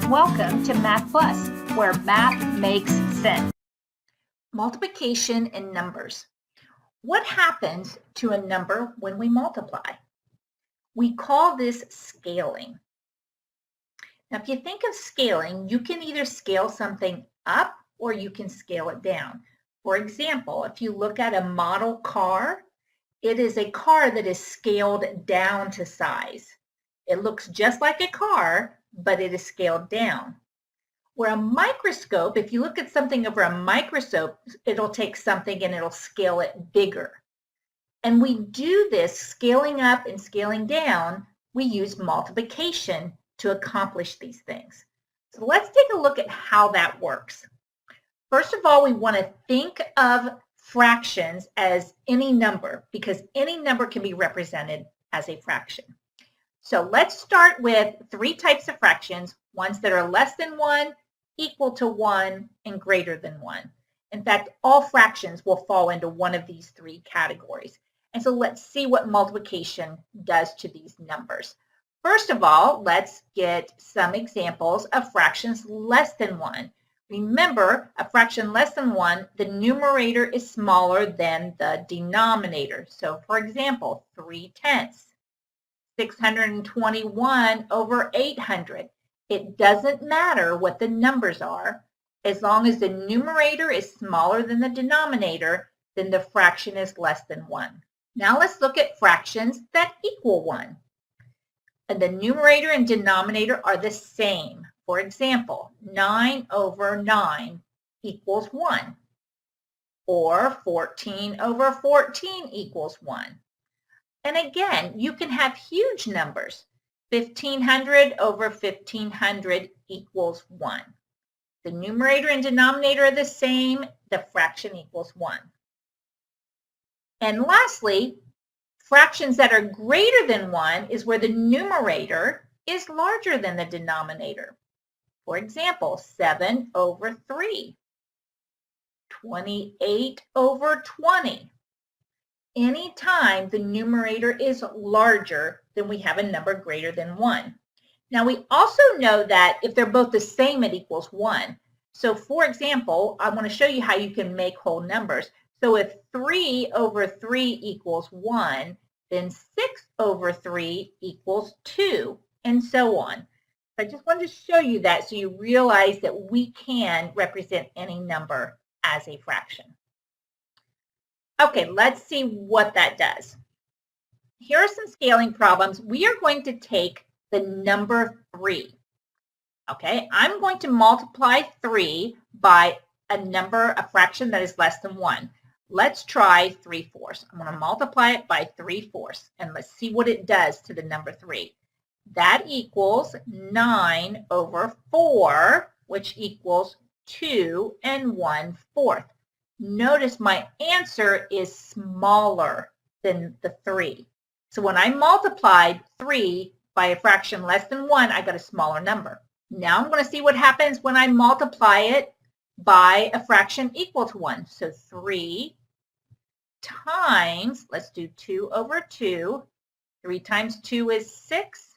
Welcome to Math Plus, where math makes sense. Multiplication in numbers. What happens to a number when we multiply? We call this scaling. Now, if you think of scaling, you can either scale something up or you can scale it down. For example, if you look at a model car, it is a car that is scaled down to size. It looks just like a car, but it is scaled down. Where a microscope, if you look at something over a microscope, it'll take something and it'll scale it bigger. And we do this scaling up and scaling down. We use multiplication to accomplish these things. So let's take a look at how that works. First of all, we want to think of fractions as any number because any number can be represented as a fraction. So let's start with three types of fractions, ones that are less than 1, equal to 1, and greater than 1. In fact, all fractions will fall into one of these three categories. And so let's see what multiplication does to these numbers. First of all, let's get some examples of fractions less than 1. Remember, a fraction less than 1, the numerator is smaller than the denominator. So for example, 3/10. 621 over 800. It doesn't matter what the numbers are. As long as the numerator is smaller than the denominator, then the fraction is less than 1. Now let's look at fractions that equal 1. And the numerator and denominator are the same. For example, 9 over 9 equals 1. Or 14 over 14 equals 1. And again, you can have huge numbers. 1,500 over 1,500 equals 1. The numerator and denominator are the same. The fraction equals 1. And lastly, fractions that are greater than 1 is where the numerator is larger than the denominator. For example, 7 over 3, 28 over 20. Anytime the numerator is larger, then we have a number greater than 1. Now we also know that if they're both the same, it equals 1. So for example, I want to show you how you can make whole numbers. So if 3 over 3 equals 1, then 6 over 3 equals 2, and so on. I just wanted to show you that so you realize that we can represent any number as a fraction. Okay, let's see what that does. Here are some scaling problems. We are going to take the number 3. Okay, I'm going to multiply 3 by a fraction that is less than 1. Let's try 3/4. I'm going to multiply it by 3/4, and let's see what it does to the number 3. That equals 9 over 4, which equals 2 and 1/4. Notice my answer is smaller than the 3. So when I multiplied 3 by a fraction less than 1, I got a smaller number. Now I'm going to see what happens when I multiply it by a fraction equal to 1. So 3 times, let's do 2 over 2. 3 times 2 is 6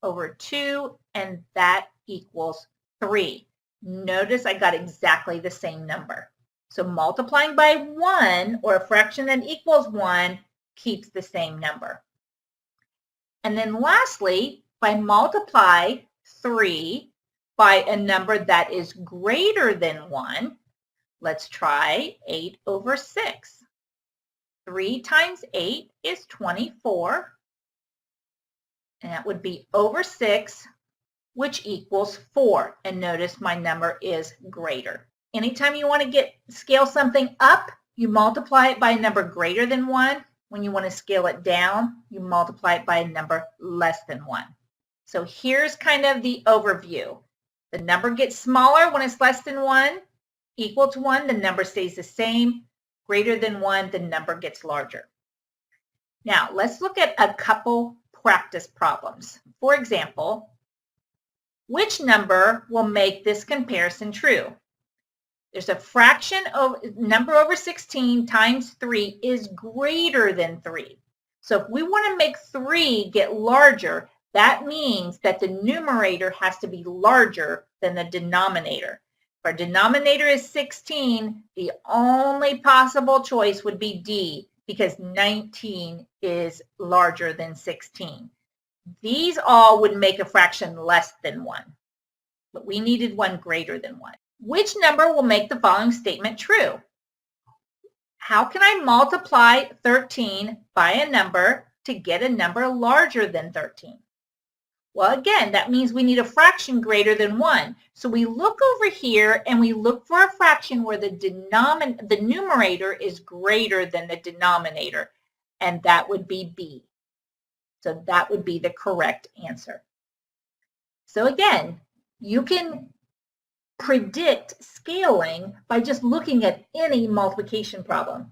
over 2, and that equals 3. Notice I got exactly the same number. So multiplying by 1, or a fraction that equals 1, keeps the same number. And then lastly, if I multiply 3 by a number that is greater than 1, let's try 8 over 6. 3 times 8 is 24, and that would be over 6, which equals 4. And notice my number is greater. Anytime you want to scale something up, you multiply it by a number greater than 1. When you want to scale it down, you multiply it by a number less than 1. So here's kind of the overview. The number gets smaller when it's less than 1. Equal to 1, the number stays the same. Greater than 1, the number gets larger. Now, let's look at a couple practice problems. For example, which number will make this comparison true? There's a fraction of number over 16 times 3 is greater than 3. So if we want to make 3 get larger, That means that the numerator has to be larger than the denominator. If our denominator is 16, the only possible choice would be D, because 19 is larger than 16. These all would make a fraction less than 1, but we needed one greater than 1. Which number will make the following statement true? How can I multiply 13 by a number to get a number larger than 13? Well, again, that means we need a fraction greater than 1. So we look over here and we look for a fraction where the numerator is greater than the denominator, and that would be B. So that would be the correct answer. So again, you can predict scaling by just looking at any multiplication problem.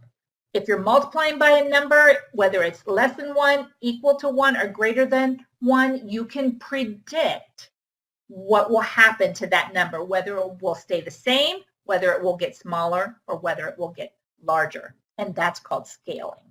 If you're multiplying by a number, whether it's less than 1, equal to 1, or greater than 1, you can predict what will happen to that number, whether it will stay the same, whether it will get smaller, or whether it will get larger. And that's called scaling.